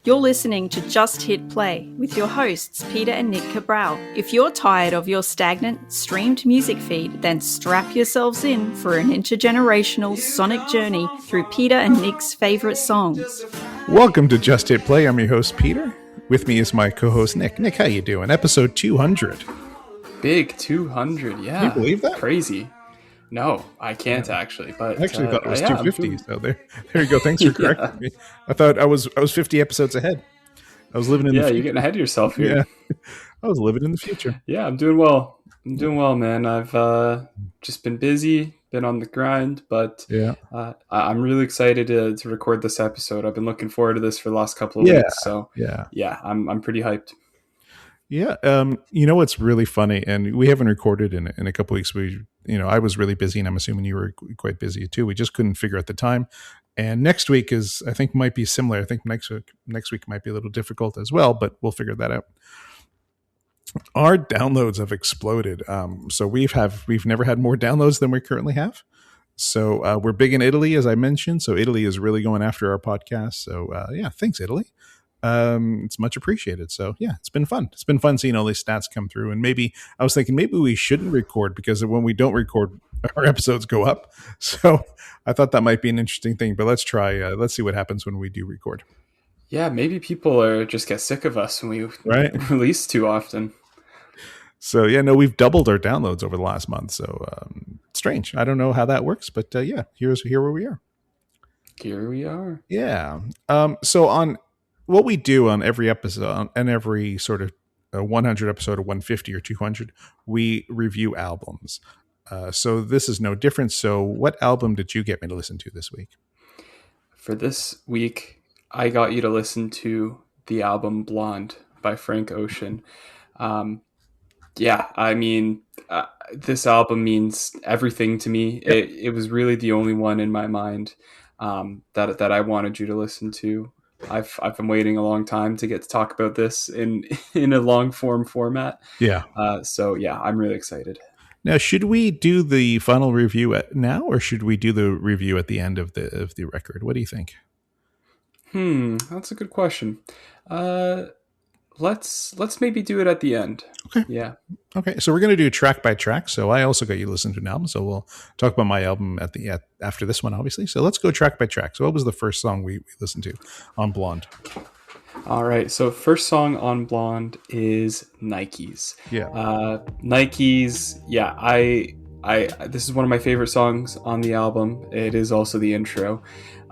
You're listening to Just Hit Play with your hosts, Peter and Nick Cabral. If you're tired of your stagnant, streamed music feed, then strap yourselves in for an intergenerational sonic journey through Peter and Nick's favorite songs. Welcome to Just Hit Play. I'm your host, Peter. With me is my co-host, Nick. Nick, how you doing? Episode 200. Big 200, yeah. Can you believe that? Crazy. No, I can't actually. But I actually thought it was 250. So there you go. Thanks for correcting me. I thought I was 50 episodes ahead. I was living in the future. You're getting ahead of yourself here. Yeah, I was living in the future. Yeah, I'm doing well. Man. I've just been busy, been on the grind, but yeah, I'm really excited to record this episode. I've been looking forward to this for the last couple of weeks. So yeah, I'm pretty hyped. Yeah, you know what's really funny, and we haven't recorded in a couple weeks. I was really busy, and I'm assuming you were quite busy too. We just couldn't figure out the time. And next week might be similar. I think next week might be a little difficult as well, but we'll figure that out. Our downloads have exploded. So we've never had more downloads than we currently have. So we're big in Italy, as I mentioned. So Italy is really going after our podcast. So thanks, Italy. It's much appreciated. So yeah, it's been fun. It's been fun seeing all these stats come through. And I was thinking maybe we shouldn't record, because when we don't record, our episodes go up. So I thought that might be an interesting thing, but let's try. Let's see what happens when we do record. Yeah, maybe people just get sick of us when we release too often. So yeah, no, we've doubled our downloads over the last month. So strange. I don't know how that works, but here where we are. Here we are. Yeah. So on what we do on every episode, and every sort of 100 episode, or 150 or 200, we review albums. So this is no different. So what album did you get me to listen to this week? For this week, I got you to listen to the album Blonde by Frank Ocean. This album means everything to me. It was really the only one in my mind that I wanted you to listen to. I've been waiting a long time to get to talk about this in a long form format. Yeah. I'm really excited. Now, should we do the final review now, or should we do the review at the end of the record? What do you think? That's a good question. Let's maybe do it at the end. Okay. Yeah. Okay. So we're going to do track by track. So I also got you to listen to an album. So we'll talk about my album after this one, obviously. So let's go track by track. So what was the first song we listened to on Blonde? All right. So first song on Blonde is Nikes. Yeah. Nikes. Yeah. This is one of my favorite songs on the album. It is also the intro.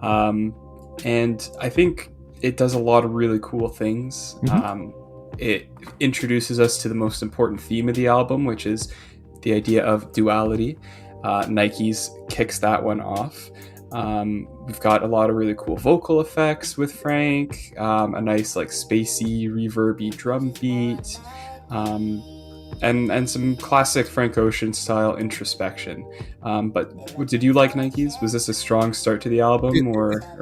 And I think it does a lot of really cool things. Mm-hmm. It introduces us to the most important theme of the album, which is the idea of duality. Nikes kicks that one off. We've got a lot of really cool vocal effects with Frank, a nice spacey, reverby drum beat, and some classic Frank Ocean style introspection. But did you like Nikes? Was this a strong start to the album,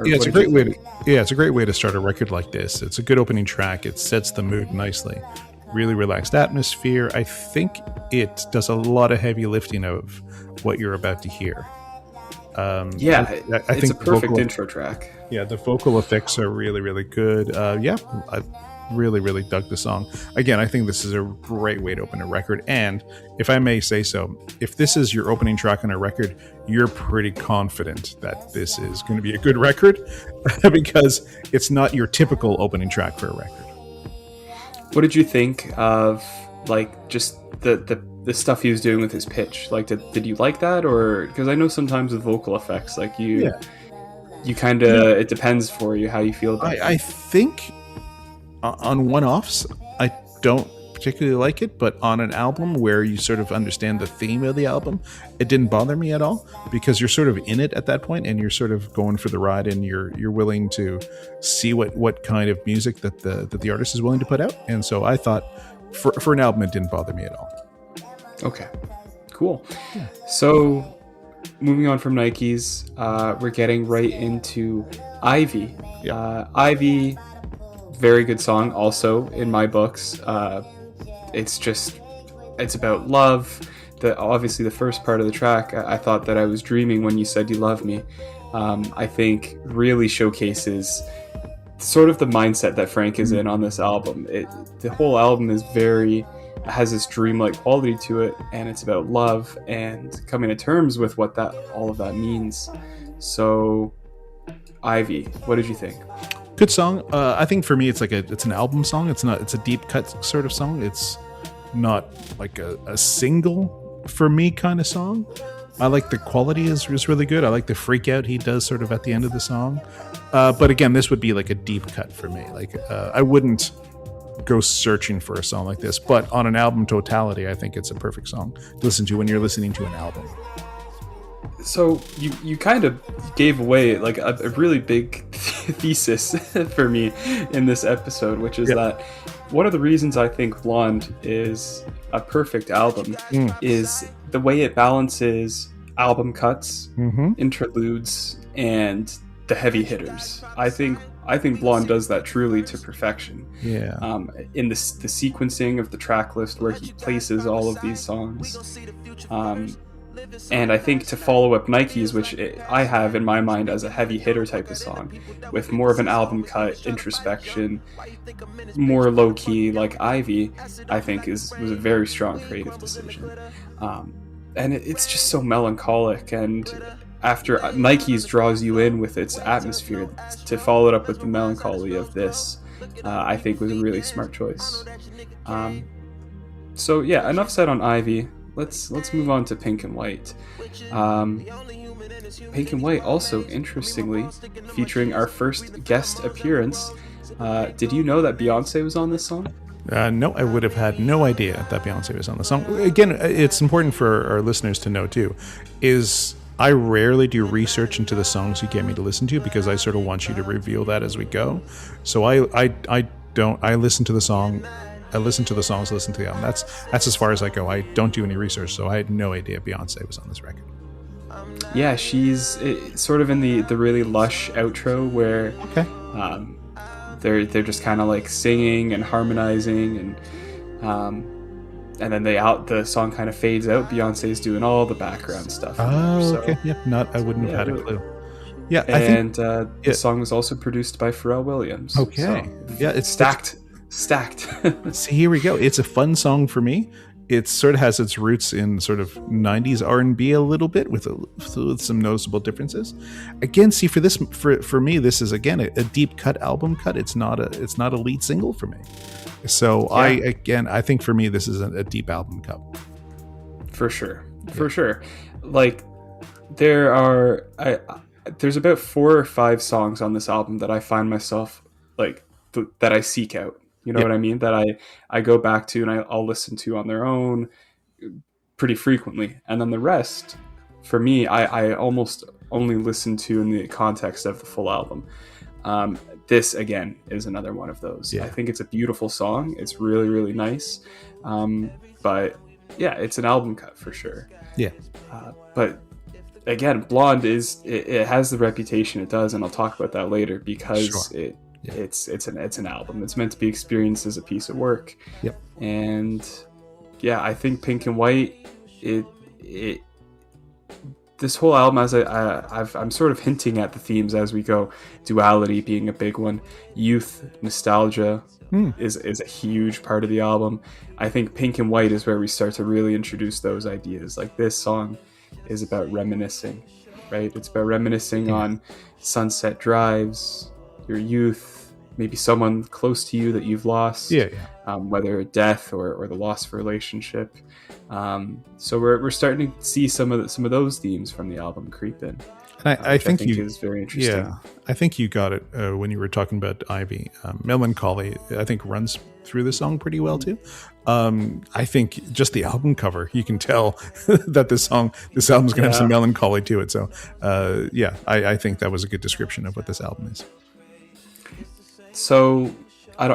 it's a great way it's a great way to start a record like this. It's a good opening track. It sets the mood nicely. Really relaxed atmosphere. I think it does a lot of heavy lifting of what you're about to hear. I think it's a perfect intro track. Yeah, the vocal effects are really, really good. I really, really dug the song. Again, I think this is a great way to open a record. And if I may say so, if this is your opening track on a record, you're pretty confident that this is going to be a good record because it's not your typical opening track for a record. What did you think of just the stuff he was doing with his pitch? Did you like that? Or because I know sometimes with vocal effects, you kind of it depends for you how you feel about it. I think on one-offs, I don't particularly like it, but on an album where you sort of understand the theme of the album, it didn't bother me at all, because you're sort of in it at that point and you're sort of going for the ride, and you're willing to see what kind of music that the artist is willing to put out. And so I thought for an album, it didn't bother me at all. Okay, cool. Yeah. So moving on from Nikes, we're getting right into Ivy. Yeah. Ivy, very good song also in my books. It's about love. Obviously the first part of the track, I thought that I was dreaming when you said you love me. I think really showcases sort of the mindset that Frank is in on this album. The whole album has this dreamlike quality to it, and it's about love and coming to terms with what all of that means. So, Ivy, what did you think? Good song. I think for me, it's an album song. It's a deep cut sort of song. It's not like a single for me kind of song. I like the quality is really good. I like the freak out he does sort of at the end of the song. But again, this would be like a deep cut for me. Like I wouldn't go searching for a song like this, but on an album totality, I think it's a perfect song to listen to when you're listening to an album. So you kind of gave away like a really big thesis for me in this episode, which is that one of the reasons I think Blonde is a perfect album is the way it balances album cuts, interludes, and the heavy hitters. I think Blonde does that truly to perfection. Yeah. In the sequencing of the track list where he places all of these songs. And I think to follow up Nikes, which I have in my mind as a heavy hitter type of song, with more of an album cut, introspection, more low key like Ivy, I think was a very strong creative decision. And it's just so melancholic. And after Nikes draws you in with its atmosphere, to follow it up with the melancholy of this, I think was a really smart choice. So yeah, enough said on Ivy. Let's move on to Pink and White. Pink and White also, interestingly, featuring our first guest appearance. Did you know that Beyonce was on this song? No, I would have had no idea that Beyonce was on the song. Again, it's important for our listeners to know too, is I rarely do research into the songs you get me to listen to because I sort of want you to reveal that as we go. So I listen to the song. I listen to the songs, listen to the album. That's as far as I go. I don't do any research, so I had no idea Beyonce was on this record. Yeah, she's sort of in the really lush outro where they're just kind of like singing and harmonizing, and then the song kind of fades out. Beyonce's doing all the background stuff. Oh, okay. Yeah, I wouldn't have had a clue. Yeah, the song was also produced by Pharrell Williams. Okay. So, yeah, it's stacked. See, here we go. It's a fun song for me. It sort of has its roots in sort of 90s R&B a little bit with some noticeable differences. Again, see, for me, this is again a deep cut album cut. It's not a lead single for me. So yeah. I think for me this is a deep album cut. For sure. Like there's about 4 or 5 songs on this album that I find myself like that I seek out. You know what I mean? That I go back to and I'll listen to on their own pretty frequently. And then the rest, for me, I almost only listen to in the context of the full album. This, again, is another one of those. Yeah. I think it's a beautiful song. It's really, really nice. But yeah, it's an album cut for sure. Yeah. But again, Blonde it has the reputation it does, and I'll talk about that later because it's an album. It's meant to be experienced as a piece of work. Yep. And yeah, I think Pink and White, this whole album, as I'm sort of hinting at the themes as we go. Duality being a big one. Youth, nostalgia is a huge part of the album. I think Pink and White is where we start to really introduce those ideas. Like this song is about reminiscing, right? It's about reminiscing on sunset drives, your youth, maybe someone close to you that you've lost, whether death or the loss of a relationship. So we're starting to see some of those themes from the album creep in. And I think is very interesting. Yeah, I think you got it when you were talking about Ivy. Melancholy, I think, runs through the song pretty well too. I think just the album cover, you can tell that this album's going to have some melancholy to it. So I think that was a good description of what this album is. So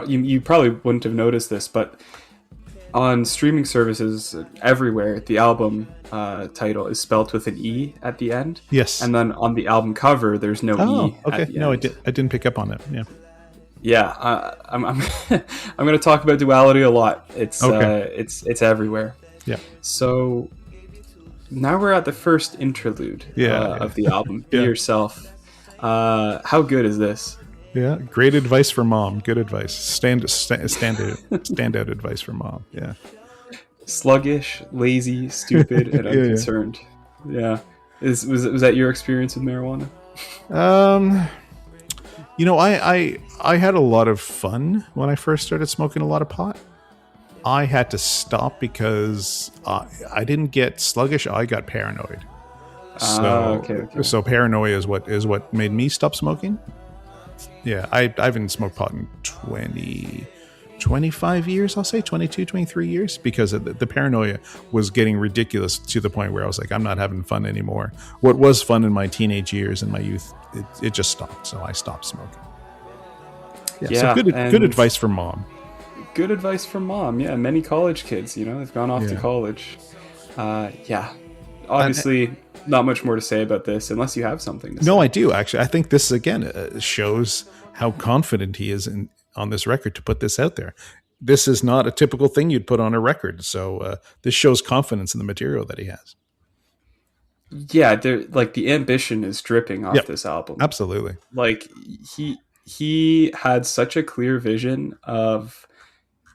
you probably wouldn't have noticed this, but on streaming services everywhere, the album title is spelled with an E at the end. Yes. And then on the album cover, there's no E okay. at the No, end. I didn't pick up on it. Yeah. Yeah, I'm I'm going to talk about Duality a lot. It's everywhere. Yeah. So now we're at the first interlude of the album. Be Yourself. How good is this? Yeah, great advice for mom. Good advice. Stand out advice for mom. Yeah. Sluggish, lazy, stupid, and Yeah, yeah. unconcerned. Yeah. Was that your experience with marijuana? Um, I had a lot of fun when I first started smoking a lot of pot. I had to stop because I didn't get sluggish. I got paranoid. So, Okay. so paranoia is what made me stop smoking. Yeah, I haven't smoked pot in 25 years, I'll say 22, 23 years, because the paranoia was getting ridiculous to the point where I was like, I'm not having fun anymore. What was fun in my teenage years and my youth, it just stopped. So I stopped smoking. Yeah, so good advice from mom. Good advice from mom. Yeah, many college kids, they've gone off to college. Yeah, obviously not much more to say about this unless you have something to say. No, I do actually. I think this again shows how confident he is on this record to put this out there. This is not a typical thing you'd put on a record. So this shows confidence in the material that he has. Yeah, the ambition is dripping off this album. Absolutely. Like he had such a clear vision of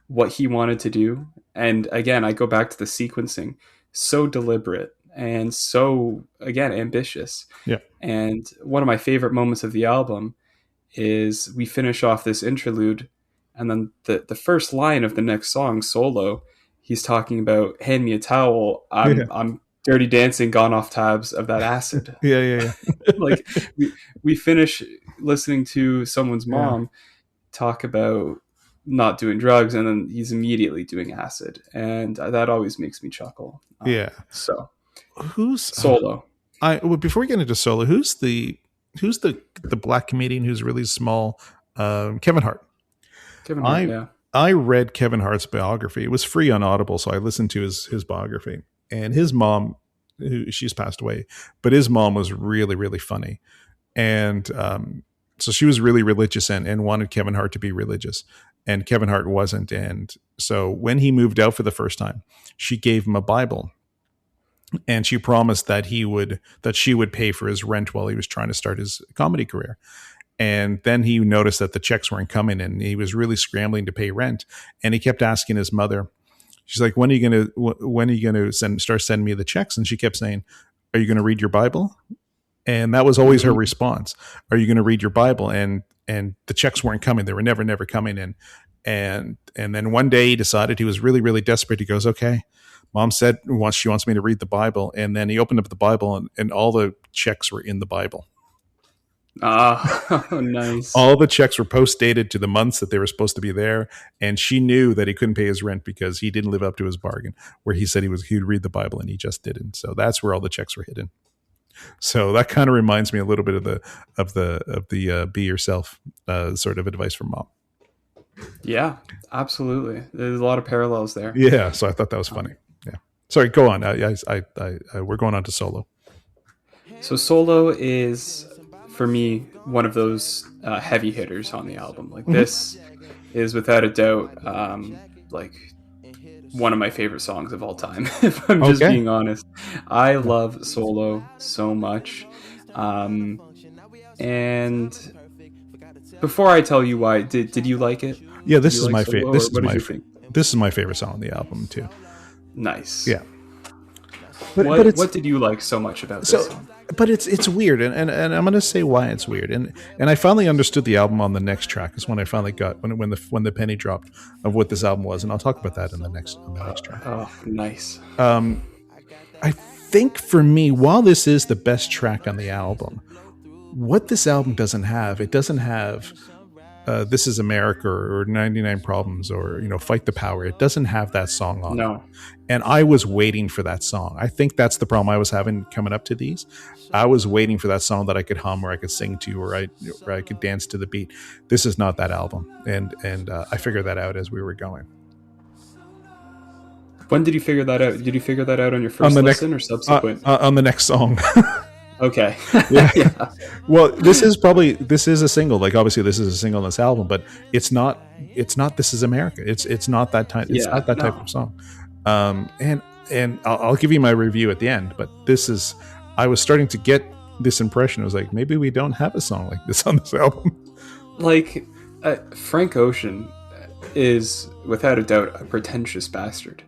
what he wanted to do. And again, I go back to the sequencing. So deliberate and so, again, ambitious. Yeah. And one of my favorite moments of the album is we finish off this interlude, and then the first line of the next song, Solo, he's talking about, hand me a towel. I'm Dirty Dancing, gone off tabs of that acid. Yeah. Like we finish listening to someone's mom talk about not doing drugs, and then he's immediately doing acid, and that always makes me chuckle. So who's Solo? Before we get into Solo, who's the black comedian who's really small? Kevin Hart. Kevin Hart. I read Kevin Hart's biography. It was free on Audible, so I listened to his biography. And his mom, she's passed away, but his mom was really, really funny. And so she was really religious and wanted Kevin Hart to be religious. And Kevin Hart wasn't. And so when he moved out for the first time, she gave him a Bible. And she promised that she would pay for his rent while he was trying to start his comedy career. And then he noticed that the checks weren't coming and he was really scrambling to pay rent. And he kept asking his mother, she's like, when are you going to start sending me the checks? And she kept saying, are you going to read your Bible? And that was always her response. Are you going to read your Bible? And the checks weren't coming. They were never coming in. And then one day he decided, he was really, really desperate. He goes, okay, Mom said she wants me to read the Bible. And then he opened up the Bible and all the checks were in the Bible. Nice. All the checks were post dated to the months that they were supposed to be there. And she knew that he couldn't pay his rent because he didn't live up to his bargain where he said he'd read the Bible and he just didn't. So that's where all the checks were hidden. So that kind of reminds me a little bit of the be yourself sort of advice from mom. Yeah, absolutely. There's a lot of parallels there. Yeah. So I thought that was funny. Yeah. Sorry, go on. We're going on to Solo. So Solo is, for me, one of those heavy hitters on the album. Like this is without a doubt, like one of my favorite songs of all time. If I'm just being honest, I love Solo so much. And before I tell you why, did you like it? Yeah, this is my favorite. This is my favorite song on the album too. Nice. Yeah. What did you like so much about this song? But it's weird, and I'm going to say why it's weird. And I finally understood the album on the next track. Is when I finally got when the penny dropped of what this album was, and I'll talk about that on the next track. Oh, nice. I think for me, while this is the best track on the album, what this album doesn't have, it doesn't have This Is America or 99 Problems or Fight the Power. It doesn't have that song on. No. And I was waiting for that song. I think that's the problem I was having coming up to these. I was waiting for that song that I could hum or I could sing to or I could dance to the beat. This is not that album. And I figured that out as we were going. When did you figure that out? Did you figure that out on your first listen or subsequent? On the next song. Okay. Yeah. Well, this is a single. Like obviously this is a single on this album, but it's not This Is America. It's not that type. It's not that type of song. And I'll give you my review at the end, but I was starting to get this impression. I was like, maybe we don't have a song like this on this album. like Frank Ocean is without a doubt a pretentious bastard.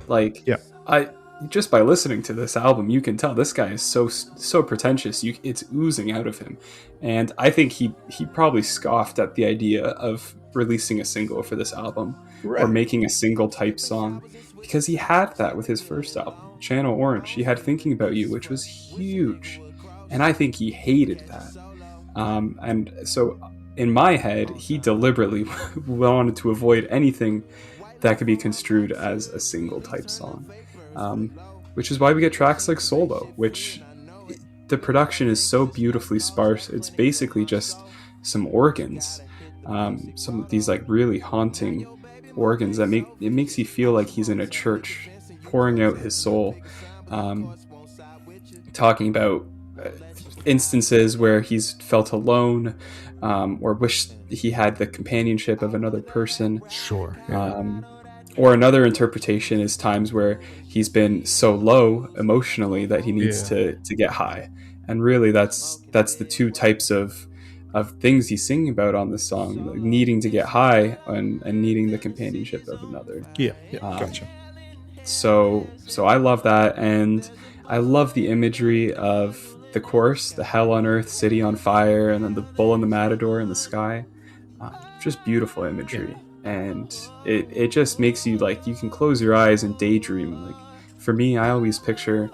Like Yeah. I just by listening to this album, you can tell this guy is so pretentious. It's oozing out of him, and I think he probably scoffed at the idea of releasing a single for this album or making a single type song, because he had that with his first album, Channel Orange. He had Thinking About You, which was huge, and I think he hated that. And so in my head, he deliberately wanted to avoid anything that could be construed as a single type song. Which is why we get tracks like Solo, which the production is so beautifully sparse. It's basically just some organs, some of these like really haunting organs that makes you feel like he's in a church pouring out his soul, talking about instances where he's felt alone, or wished he had the companionship of another person. Sure. Yeah. Or another interpretation is times where he's been so low emotionally that he needs to get high. And really that's the two types of things he's singing about on this song, like needing to get high and needing the companionship of another. Yeah. Gotcha. So I love that, and I love the imagery of the chorus, the hell on earth, city on fire, and then the bull and the matador in the sky. Just beautiful imagery. Yeah. And it just makes you like, you can close your eyes and daydream. Like for me, I always picture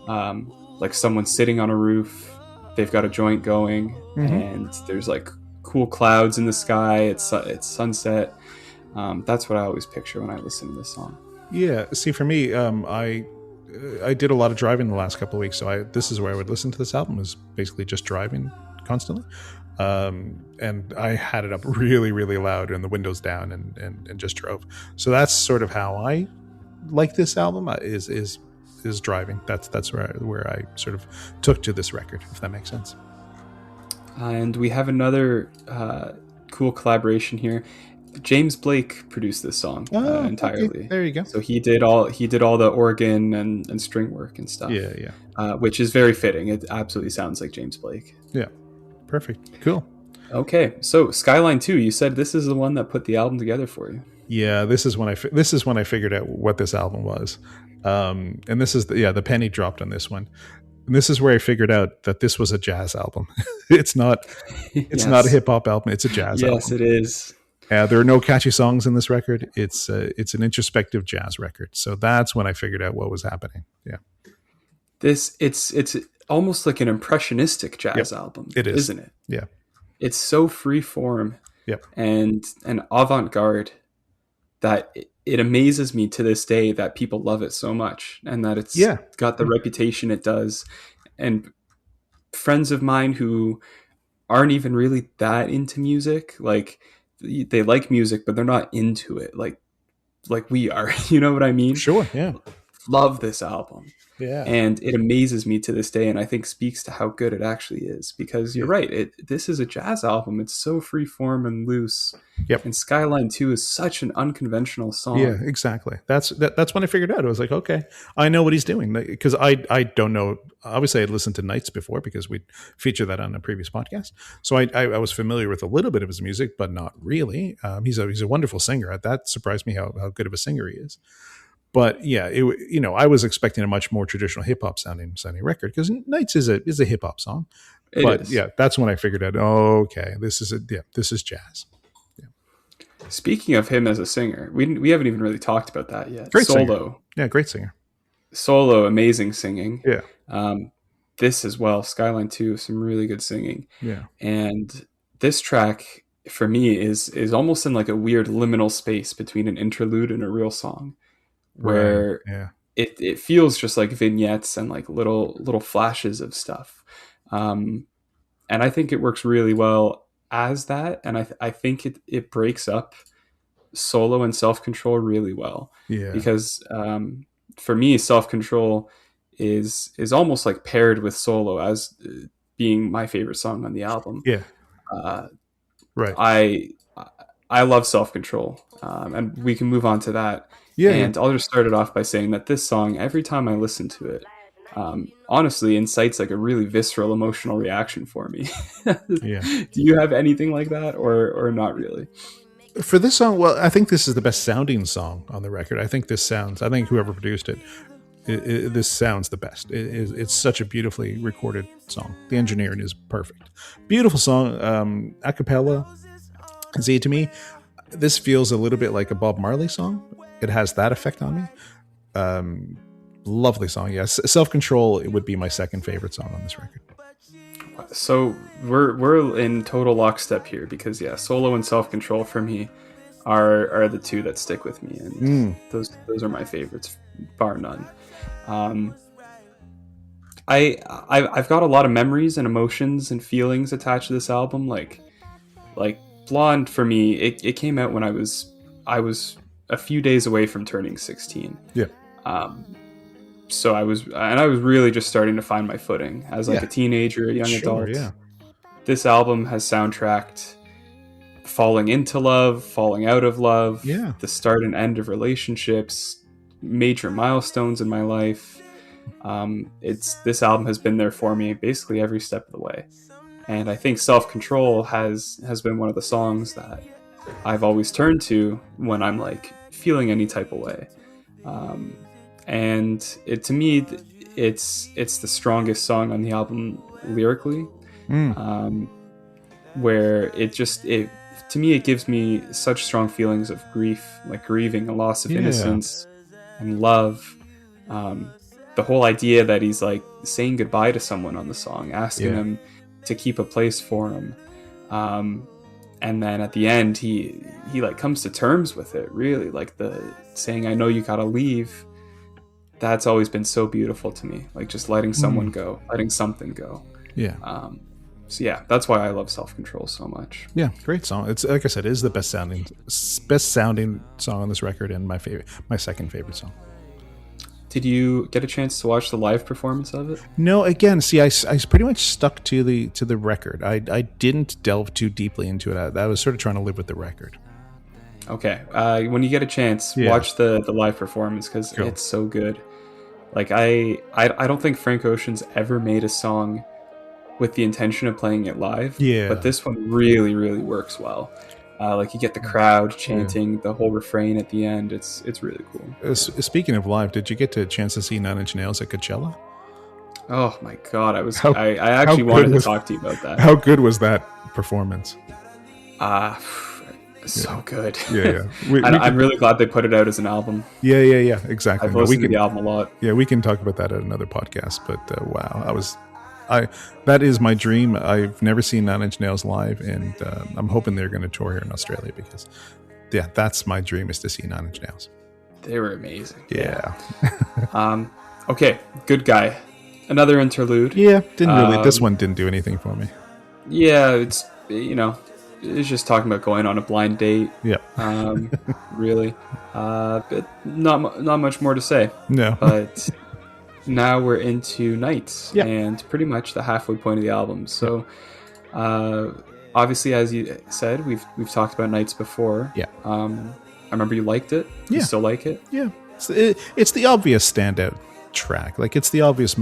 like someone sitting on a roof, they've got a joint going, and there's like cool clouds in the sky, it's sunset. That's what I always picture when I listen to this song. Yeah, see, for me, I did a lot of driving the last couple of weeks, so this is where I would listen to this album, is basically just driving constantly. And I had it up really, really loud and the windows down and just drove. So that's sort of how I like this album, is driving. That's where I sort of took to this record, if that makes sense. And we have another cool collaboration here. James Blake produced this song entirely. Okay. There you go. So he did all the organ and string work and stuff. Yeah. Which is very fitting. It absolutely sounds like James Blake. Yeah. Perfect. Cool. Okay, so Skyline 2, you said this is the one that put the album together for you. Yeah, this is when I figured out what this album was, and this is the penny dropped on this one. And this is where I figured out that this was a jazz album. It's not a hip hop album. It's a jazz album. Yes, it is. There are no catchy songs in this record. It's an introspective jazz record. So that's when I figured out what was happening. Yeah. It's almost like an impressionistic jazz album. It is, isn't it? Yeah. It's so free form. Yep. And avant-garde that it amazes me to this day that people love it so much, and that it's got the reputation it does. And friends of mine who aren't even really that into music, like they like music, but they're not into it like we are. You know what I mean? Sure. Yeah. Love this album. Yeah. And it amazes me to this day, and I think speaks to how good it actually is, because you're right. This is a jazz album. It's so free form and loose. Yep. And Skyline 2 is such an unconventional song. Yeah, exactly. That's when I figured out. I was like, okay, I know what he's doing, because I don't know. Obviously, I'd listened to Nights before because we featured that on a previous podcast. So I was familiar with a little bit of his music, but not really. He's a wonderful singer. That surprised me how good of a singer he is. But yeah, I was expecting a much more traditional hip hop sounding record, because Nights is a hip hop song. But yeah, that's when I figured out. Oh, okay, this is jazz. Yeah. Speaking of him as a singer, we haven't even really talked about that yet. Great Solo, singer. Yeah, great singer. Solo, amazing singing. Yeah. This as well, Skyline 2, some really good singing. Yeah. And this track for me is almost in like a weird liminal space between an interlude and a real song, where it feels just like vignettes and like little flashes of stuff. And I think it works really well as that. And I think it breaks up Solo and Self-Control really well. Yeah. Because for me, Self-Control is almost like paired with Solo as being my favorite song on the album. Yeah. Right. I love Self-Control. And we can move on to that. Yeah. And I'll just start it off by saying that this song, every time I listen to it, honestly incites like a really visceral emotional reaction for me. Yeah. Do you have anything like that, or not really? For this song, well, I think this is the best sounding song on the record. I think whoever produced it, this sounds the best. It's such a beautifully recorded song. The engineering is perfect. Beautiful song, a cappella. See, to me, this feels a little bit like a Bob Marley song. It has that effect on me. Lovely song, yes. Self Control, it would be my second favorite song on this record. So we're in total lockstep here, because Solo and Self Control for me are the two that stick with me, and those are my favorites, bar none. I've got a lot of memories and emotions and feelings attached to this album. Like Blonde for me, it came out when I was a few days away from turning 16. Yeah. So I was really just starting to find my footing as like a teenager, a young adult. Yeah. This album has soundtracked falling into love, falling out of love, the start and end of relationships, major milestones in my life. This album has been there for me basically every step of the way. And I think Self Control has been one of the songs that I've always turned to when I'm like feeling any type of way. And to me, it's the strongest song on the album lyrically, where it to me, it gives me such strong feelings of grief, like grieving a loss of innocence and love. The whole idea that he's like saying goodbye to someone on the song, asking him to keep a place for him. And then at the end, he like comes to terms with it, really, like the saying, I know you gotta leave. That's always been so beautiful to me, like just letting someone go, letting something go. Yeah. So yeah, that's why I love Self Control so much. Yeah, great song. It's like I said, it is the best sounding song on this record, and my second favorite song. Did you get a chance to watch the live performance of it? No, again, see, I pretty much stuck to the record. I didn't delve too deeply into it. I was sort of trying to live with the record. Okay, when you get a chance, watch the live performance, because it's so good. Like I don't think Frank Ocean's ever made a song with the intention of playing it live. Yeah. But this one really, really works well. Like you get the crowd chanting the whole refrain at the end. It's really cool. Speaking of live, did you get a chance to see Nine Inch Nails at Coachella? Oh my God, I actually wanted to talk to you about that. How good was that performance? So good. Yeah. I'm really glad they put it out as an album. Yeah, exactly. I've listened to the album a lot. Yeah, we can talk about that at another podcast. But wow, that is my dream. I've never seen Nine Inch Nails live, and I'm hoping they're going to tour here in Australia, because that's my dream, is to see Nine Inch Nails. They were amazing. Yeah. Okay, Good Guy. Another interlude. Yeah, this one didn't do anything for me. Yeah, it's just talking about going on a blind date. Yeah. Really. But not much more to say. No. But now we're into Nights, and pretty much the halfway point of the album. So obviously, as you said, we've talked about Nights before. Yeah. I remember you liked it. Yeah. You still like it? Yeah. It's the obvious standout track. Like, it's the obvious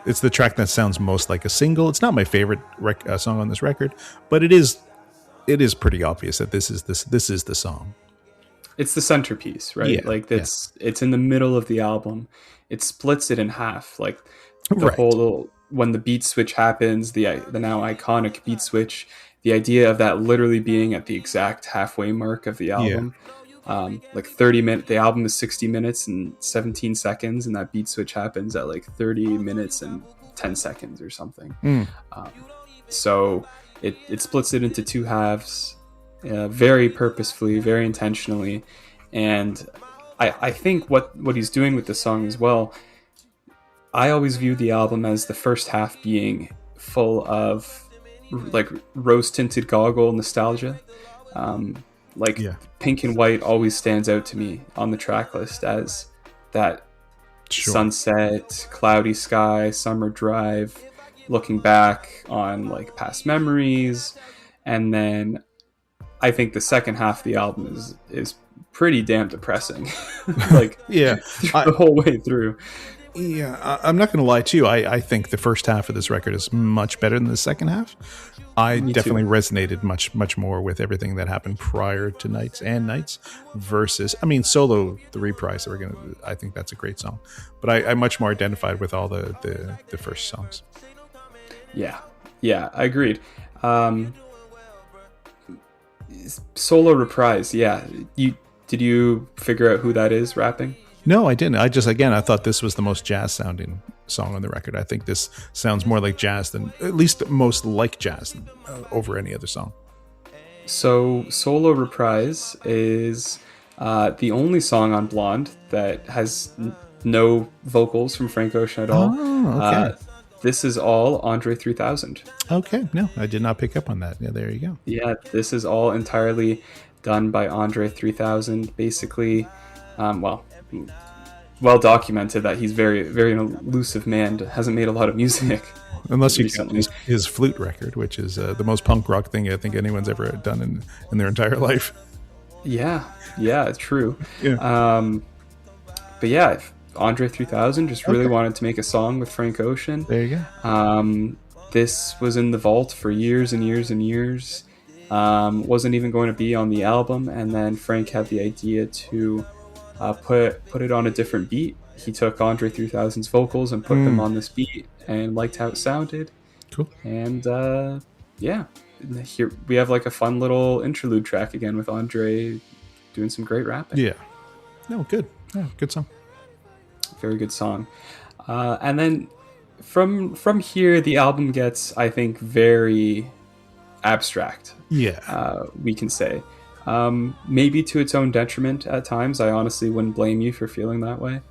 it's the track that sounds most like a single. It's not my favorite song on this record, but it is pretty obvious that this is the song. It's the centerpiece, right? Yeah, like it's in the middle of the album. It splits it in half. Like the whole, when the beat switch happens, the now iconic beat switch, the idea of that literally being at the exact halfway mark of the album. Like 30 minutes, the album is 60 minutes and 17 seconds, and that beat switch happens at like 30 minutes and 10 seconds or something. So it splits it into two halves, very purposefully, very intentionally. And I think what he's doing with the song as well, I always view the album as the first half being full of like rose-tinted goggle nostalgia. Pink and White always stands out to me on the track list as that sunset, cloudy sky, summer drive, looking back on like past memories. And then I think the second half of the album is pretty damn depressing. Like the whole way through. Yeah, I'm not going to lie to you. I think the first half of this record is much better than the second half. I Me definitely too. resonated much more with everything that happened prior to Nights and Nights versus, I mean, Solo, the reprise. I think that's a great song, but I much more identified with all the first songs. Yeah, yeah, I agreed. Solo reprise. Yeah, did you figure out who that is rapping? No, I didn't. I thought this was the most jazz sounding song on the record. I think this sounds more like jazz than, at least most like jazz over any other song. So Solo reprise is the only song on Blonde that has no vocals from Frank Ocean at all. Oh, okay. This is all Andre 3000. Okay. No, I did not pick up on that. Yeah, there you go. Yeah, this is all entirely done by Andre 3000. Basically, well documented that he's very an elusive man. Hasn't made a lot of music. Unless you count recently. his flute record, which is the most punk rock thing I think anyone's ever done in their entire life. Yeah, true. Yeah. But yeah, Andre 3000 just really Okay. wanted to make a song with Frank Ocean. There you go. This was in the vault for years and years and years. Wasn't even going to be on the album, and then Frank had the idea to put it on a different beat. He took Andre 3000's vocals and put them on this beat, and liked how it sounded. Cool. And yeah, here we have like a fun little interlude track again with Andre doing some great rapping. Yeah. No, good. Yeah, good song. Very good song. And then from here, the album gets, I think, very abstract. Yeah. We can say, maybe to its own detriment at times. I honestly wouldn't blame you for feeling that way.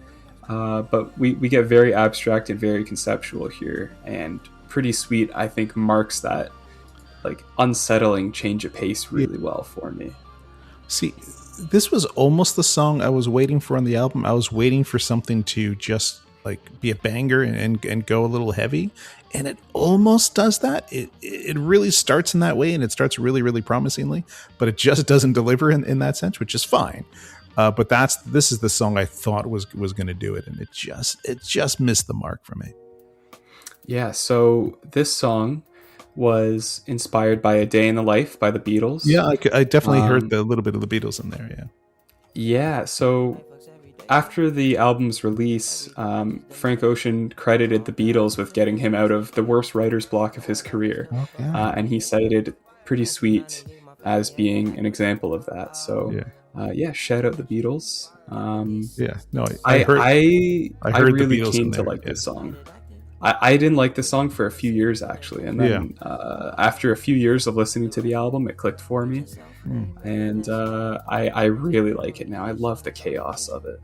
But we get very abstract and very conceptual here, and Pretty Sweet, I think, marks that like unsettling change of pace really well for me. See, this was almost the song I was waiting for on the album. I was waiting for something to just like be a banger and go a little heavy, and it almost does that. It really starts in that way, and it starts really promisingly, but it just doesn't deliver in that sense, which is fine. But this is the song I thought was going to do it, and it just missed the mark for me. Yeah, so this song was inspired by A Day in the Life by the Beatles. Yeah, I definitely heard a little bit of the Beatles in there. Yeah. Yeah, so after the album's release, Frank Ocean credited the Beatles with getting him out of the worst writer's block of his career. Okay. And he cited Pretty Sweet as being an example of that. So shout out the Beatles. Yeah, no, I heard the really Beatles came in to there, like yeah. this song. I didn't like this song for a few years actually, and then after a few years of listening to the album, it clicked for me, and I really like it now. I love the chaos of it,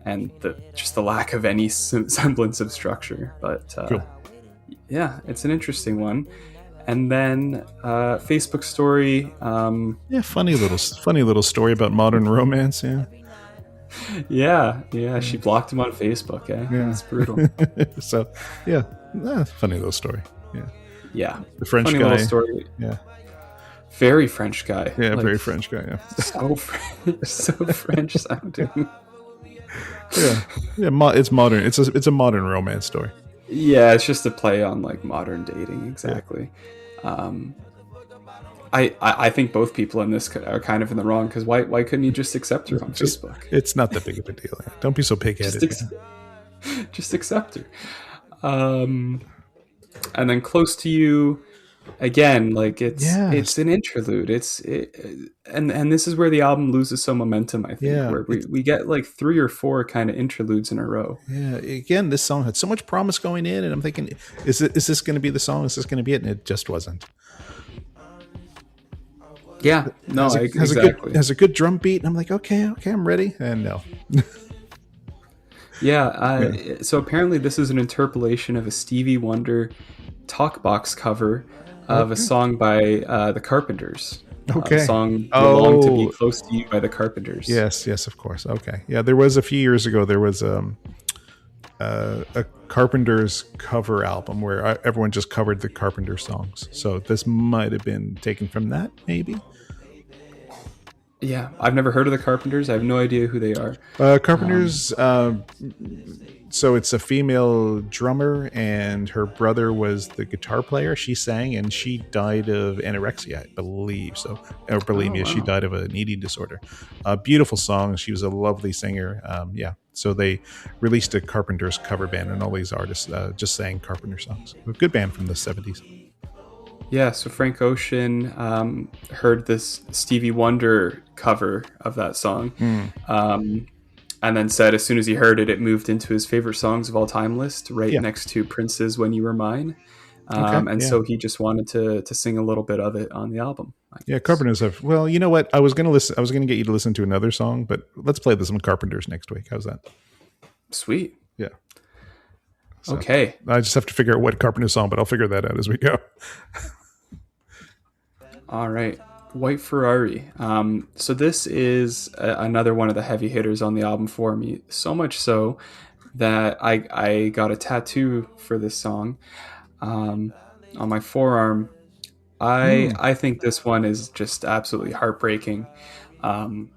and the lack of any semblance of structure. But Cool. yeah, it's an interesting one. And then Facebook story. Yeah, funny little story about modern romance. Yeah. Yeah, she blocked him on Facebook. Yeah. It's brutal. So, yeah, funny little story. Yeah, Yeah, the French funny guy. little story. Yeah, Very French guy. yeah, Like, very French guy. Yeah, so French sounding. yeah. It's modern. It's a modern romance story. Yeah, it's just a play on like modern dating. Exactly. I think both people in this are kind of in the wrong, because why couldn't you just accept her on Facebook? It's not that big of a deal. Don't be so pig-headed. Just accept her. And then Close to You, again, like it's an interlude. And this is where the album loses some momentum, I think. Yeah, where we get like 3 or 4 kind of interludes in a row. Yeah, again, this song had so much promise going in, and I'm thinking, is this going to be the song? Is this going to be it? And it just wasn't. Yeah, no, exactly. Has a good drum beat, and I'm like, okay, I'm ready. And no. So apparently this is an interpolation of a Stevie Wonder Talkbox cover of a song by the Carpenters. Okay. The song Belong to Be Close to You by the Carpenters. Yes, of course. Okay. Yeah, there was a few years ago, there was a Carpenters cover album where everyone just covered the Carpenter songs. So this might have been taken from that, maybe. Yeah, I've never heard of the Carpenters. I have no idea who they are. Carpenters. So it's a female drummer, and her brother was the guitar player. She sang, and she died of anorexia, I believe. So, or bulimia. Oh, She wow. died of an eating disorder. Beautiful song. She was a lovely singer. Yeah. So they released a Carpenters cover band, and all these artists just sang Carpenter songs. A good band from the '70s. Yeah, so Frank Ocean heard this Stevie Wonder cover of that song, um, and then said as soon as he heard it, it moved into his favorite songs of all time list, right Yeah. next to Prince's "When You Were Mine." Okay. And Yeah. so he just wanted to sing a little bit of it on the album. I Yeah, guess. Carpenters have. Well, you know what? I was gonna listen. I was gonna get you to listen to another song, but let's play this one Carpenters next week. How's that? Sweet. Yeah. So Okay. I just have to figure out what Carpenter song, but I'll figure that out as we go. All right. White Ferrari. So this is another one of the heavy hitters on the album for me. So much so that I got a tattoo for this song on my forearm. I think this one is just absolutely heartbreaking, and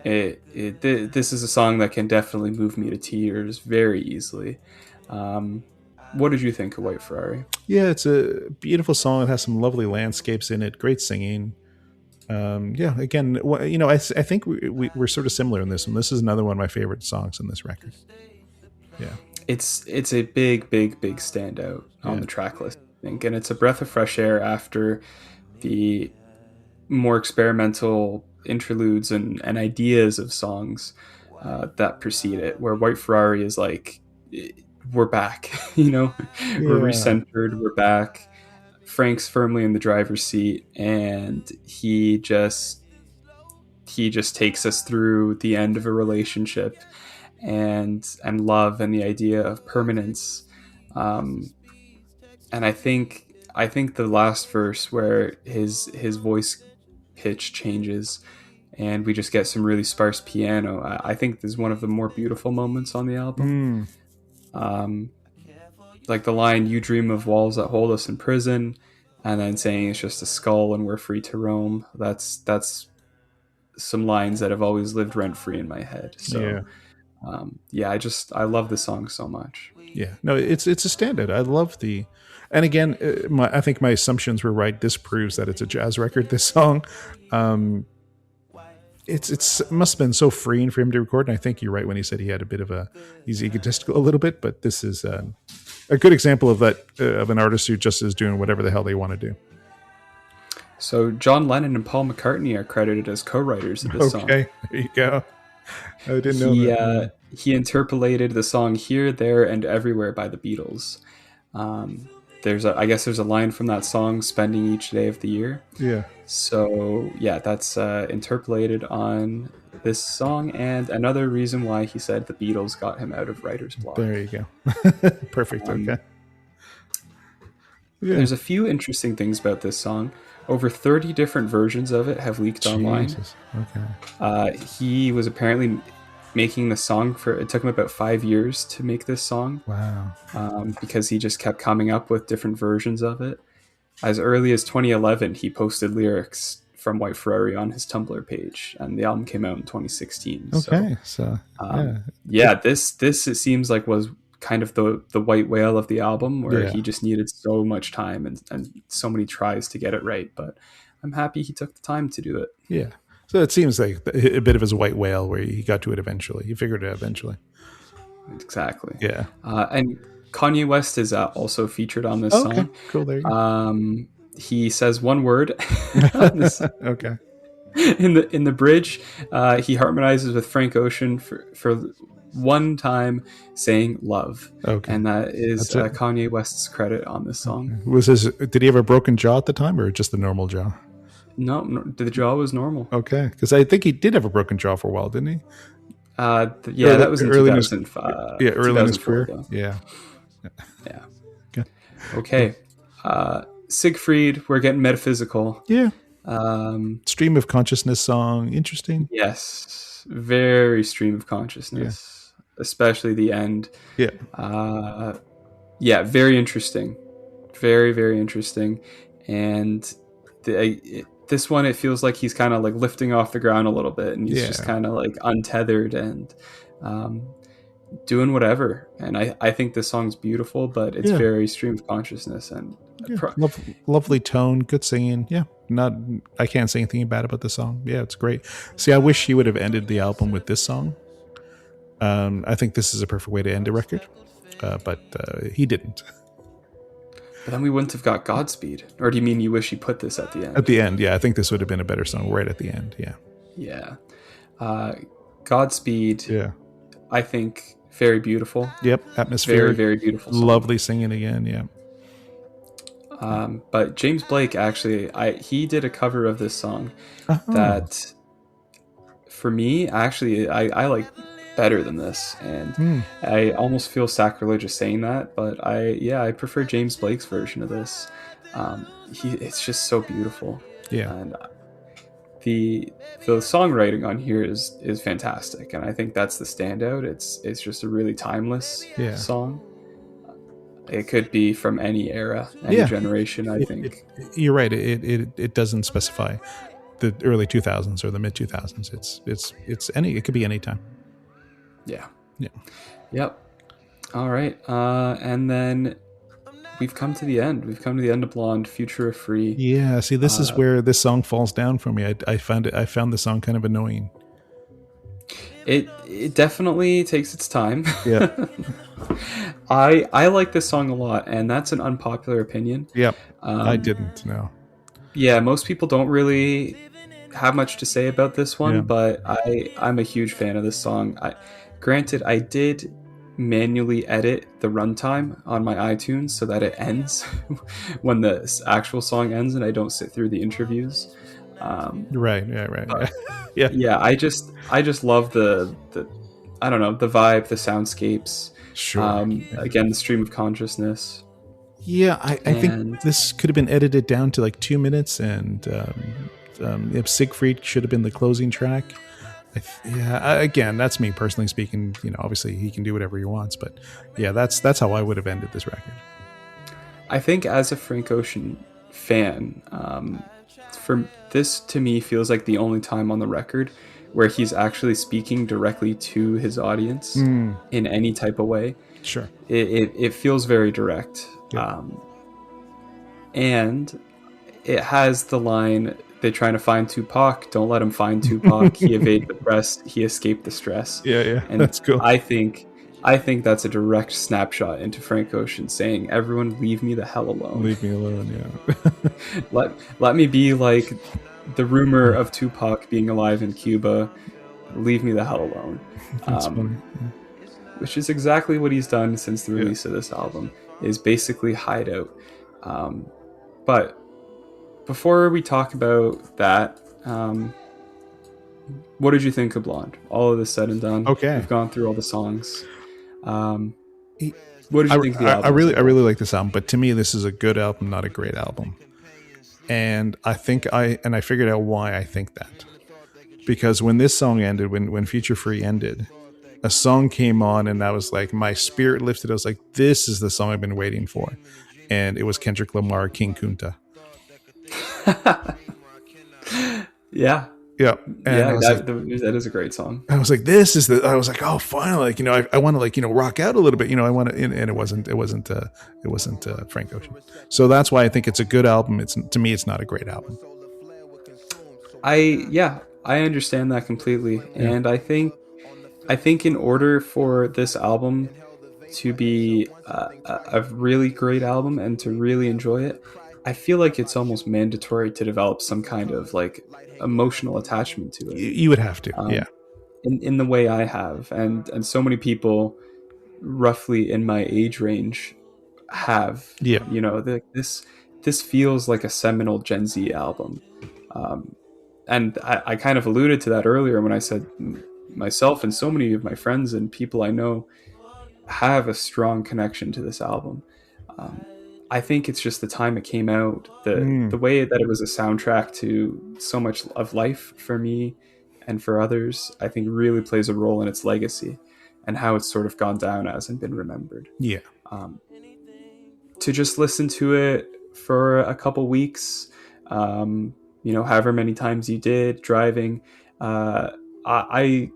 this is a song that can definitely move me to tears very easily. What did you think of White Ferrari? Yeah, it's a beautiful song. It has some lovely landscapes in it. Great singing. Yeah, again, I think we're sort of similar in this, and this is another one of my favorite songs in this record. Yeah, It's a big standout on Yeah. the track list, I think, and it's a breath of fresh air after the more experimental interludes and ideas of songs that precede it, where White Ferrari is like, we're back, we're yeah, recentered, we're back. Frank's firmly in the driver's seat, and he just takes us through the end of a relationship and love and the idea of permanence. Um, and I think the last verse where his voice pitch changes and we just get some really sparse piano, I think is one of the more beautiful moments on the album. Mm, Um, like the line, "You dream of walls that hold us in prison," and then saying it's just a skull and we're free to roam. That's some lines that have always lived rent free in my head. yeah, So yeah, I love the song so much. yeah. No, it's a standout. I love the, and again, I think my assumptions were right. This proves that it's a jazz record. This song, um, it must have been so freeing for him to record. And I think you're right when he said he had a bit of he's egotistical a little bit, but this is a good example of that of an artist who just is doing whatever the hell they want to do. So John Lennon and Paul McCartney are credited as co-writers of this song. Okay, there you go. I didn't know He that. he interpolated the song "Here, There, and Everywhere" by the Beatles. I guess there's a line from that song, "Spending each day of the year." Yeah. So yeah, that's interpolated on this song, and another reason why he said the Beatles got him out of writer's block. There you go. Perfect. Okay. Yeah. There's a few interesting things about this song. Over 30 different versions of it have leaked online. Jesus. Okay. He was apparently making the song it took him about 5 years to make this song, Wow. because he just kept coming up with different versions of it. As early as 2011, he posted lyrics from White Ferrari on his Tumblr page, and the album came out in 2016. Okay. So Yeah, this it seems like was kind of the white whale of the album, where Yeah. he just needed so much time and so many tries to get it right. But I'm happy he took the time to do it. Yeah. So it seems like a bit of his white whale where he got to it eventually. He figured it out eventually. Exactly. Yeah. And Kanye West is also featured on this Okay. song. Cool. There you go. He says one word on this, Okay. in the bridge. He harmonizes with Frank Ocean for one time, saying "love," Okay. and that is That's it. Kanye West's credit on this song. Did he have a broken jaw at the time or just the normal jaw? No, the jaw was normal. Okay. Because I think he did have a broken jaw for a while, didn't he? Yeah, that was in early in his- 2005. Yeah, early in his 2004, career. though. Yeah. Yeah. Okay. Okay. Siegfried, we're getting metaphysical. Yeah. Um, Stream of consciousness song. Interesting. yes, very stream of consciousness, especially the end. Yeah. Yeah, very interesting, very interesting, and this one, it feels like he's kind of like lifting off the ground a little bit, and he's just kind of like untethered and doing whatever. And I think this song's beautiful, but it's very stream of consciousness and lovely tone, good singing. Yeah, I can't say anything bad about the song. Yeah, it's great. See, I wish he would have ended the album with this song. I think this is a perfect way to end a record, but he didn't. But then we wouldn't have got Godspeed. Or do you mean you wish he put this at the end? At the end, yeah. I think this would have been a better song right at the end, yeah. Yeah. Godspeed, I think, very beautiful. Yep, atmospheric. Very, very beautiful song. Lovely singing again, yeah. But James Blake, actually, he did a cover of this song that, for me, actually, I like better than this, and I almost feel sacrilegious saying that, but I prefer James Blake's version of this. It's just so beautiful, and the songwriting on here is fantastic, and I think that's the standout. It's just a really timeless song. It could be from any era, any generation. I think you're right. It doesn't specify the early 2000s or the mid 2000s. It's any. It could be any time. Yeah. Yep. All right. And then we've come to the end. We've come to the end of Blonde, Future of Free. Yeah. See, this is where this song falls down for me. I found the song kind of annoying. It definitely takes its time. Yeah. I like this song a lot, and that's an unpopular opinion. Yep. I didn't know. Yeah, most people don't really have much to say about this one, but I'm a huge fan of this song. Granted, I did manually edit the runtime on my iTunes so that it ends when the actual song ends, and I don't sit through the interviews. Right. Yeah. I just love the I don't know, the vibe, the soundscapes. Sure. Again, the stream of consciousness. Yeah, I think this could have been edited down to like 2 minutes, and if Siegfried should have been the closing track. Again, that's me personally speaking. Obviously he can do whatever he wants, but yeah, that's how I would have ended this record. I think as a Frank Ocean fan, for this to me feels like the only time on the record where he's actually speaking directly to his audience in any type of way. Sure. It feels very direct. Yeah. And it has the line, they're trying to find Tupac, don't let him find Tupac. He evaded the press, he escaped the stress. Yeah, and that's cool. I think that's a direct snapshot into Frank Ocean saying, everyone leave me the hell alone. Leave me alone, yeah. let me be like the rumor of Tupac being alive in Cuba. Leave me the hell alone. That's funny. Which is exactly what he's done since the release of this album, is basically hide out. But before we talk about that, what did you think of Blonde? All of this said and done. Okay. We've gone through all the songs. What did you think of the album? I really like this album, but to me, this is a good album, not a great album. And I figured out why I think that. Because when this song ended, when Future Free ended, a song came on, and I was like, my spirit lifted. I was like, this is the song I've been waiting for. And it was Kendrick Lamar, King Kunta. Yeah. Yeah. And that is a great song. I was like, I was like, oh, finally, I want to rock out a little bit, I want to, and it wasn't Frank Ocean. So that's why I think it's a good album. To me, it's not a great album. I understand that completely. Yeah. And I think in order for this album to be a really great album and to really enjoy it, I feel like it's almost mandatory to develop some kind of like emotional attachment to it. You would have to, yeah. In the way I have, and so many people, roughly in my age range, have. Yeah. This feels like a seminal Gen Z album, and I kind of alluded to that earlier when I said myself and so many of my friends and people I know have a strong connection to this album. I think it's just the time it came out, the way that it was a soundtrack to so much of life for me and for others, I think really plays a role in its legacy and how it's sort of gone down as and been remembered. Yeah. To just listen to it for a couple weeks, however many times you did driving. I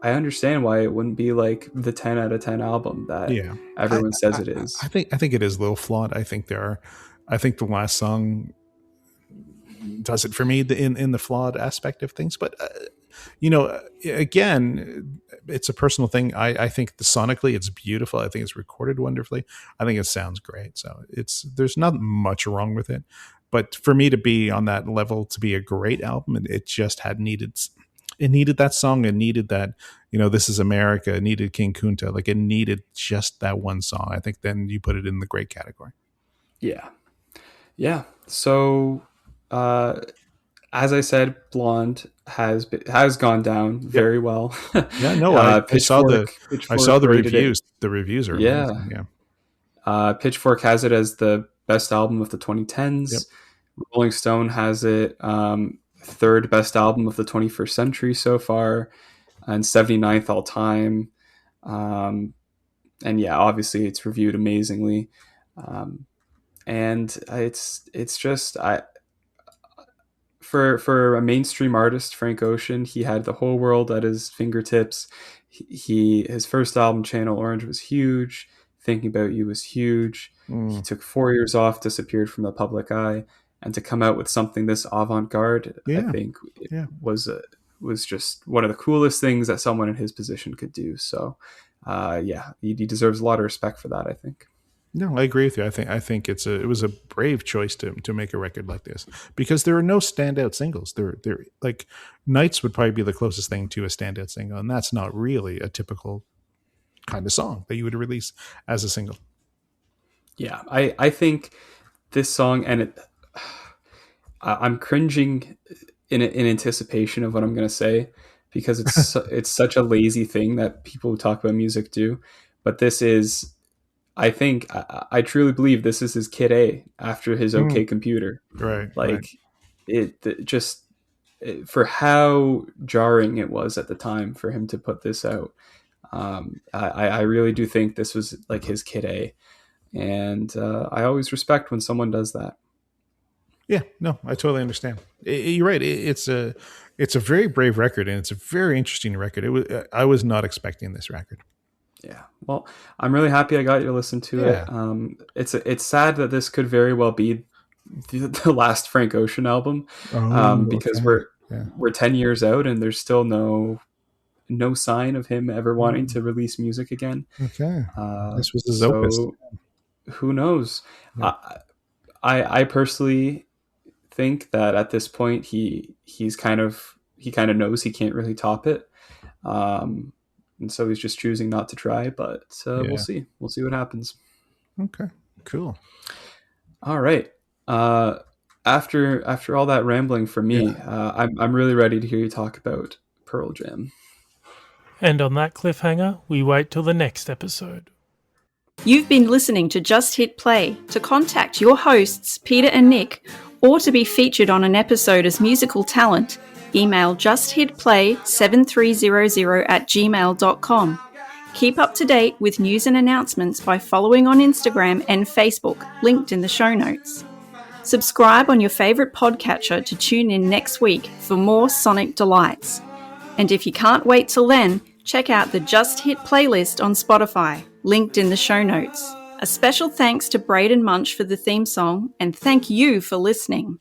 understand why it wouldn't be like the 10 out of 10 album that Yeah, everyone says it is. I think it is a little flawed. I think the last song does it for me in the flawed aspect of things. But again, it's a personal thing. I think sonically it's beautiful. I think it's recorded wonderfully. I think it sounds great. So there's not much wrong with it. But for me to be on that level, to be a great album, it just needed that song. It needed that, This Is America. It needed King Kunta. Like, it needed just that one song. I think then you put it in the great category. Yeah. So, as I said, Blonde has gone down very well. Yeah, no, I saw the reviews. The reviews are amazing. Yeah. Pitchfork has it as the best album of the 2010s. Yep. Rolling Stone has it third best album of the 21st century so far, and 79th all time. And yeah, obviously it's reviewed amazingly. And it's just for a mainstream artist, Frank Ocean, he had the whole world at his fingertips. His first album, Channel Orange, was huge. Thinking About You was huge. He took 4 years off, disappeared from the public eye, and to come out with something this avant-garde, I think was just one of the coolest things that someone in his position could do. So, he deserves a lot of respect for that, I think. No, I agree with you. I think it was a brave choice to make a record like this, because there are no standout singles. There like Nights would probably be the closest thing to a standout single, and that's not really a typical kind of song that you would release as a single. Yeah, I think this song, and I'm cringing in anticipation of what I'm going to say, because it's such a lazy thing that people who talk about music do. But this is, I think, I truly believe this is his Kid A after his OK Computer. Right. Like, for how jarring it was at the time for him to put this out. I really do think this was like his Kid A. And I always respect when someone does that. Yeah, no, I totally understand. You're right. It's a very brave record, and it's a very interesting record. I was not expecting this record. Yeah, well, I'm really happy I got you to listen to it. It's sad that this could very well be the last Frank Ocean album, because we're 10 years out and there's still no sign of him ever wanting to release music again. Okay, this was his opus. Who knows? Yeah. I personally think that at this point he kind of knows he can't really top it. And so he's just choosing not to try, but we'll see. We'll see what happens. Okay, cool. All right. After all that rambling from me, I'm really ready to hear you talk about Pearl Jam. And on that cliffhanger, we wait till the next episode. You've been listening to Just Hit Play. To contact your hosts, Peter and Nick, or to be featured on an episode as musical talent, email justhitplay7300@gmail.com. Keep up to date with news and announcements by following on Instagram and Facebook, linked in the show notes. Subscribe on your favourite podcatcher to tune in next week for more sonic delights. And if you can't wait till then, check out the Just Hit playlist on Spotify, linked in the show notes. A special thanks to Braden Munch for the theme song, and thank you for listening.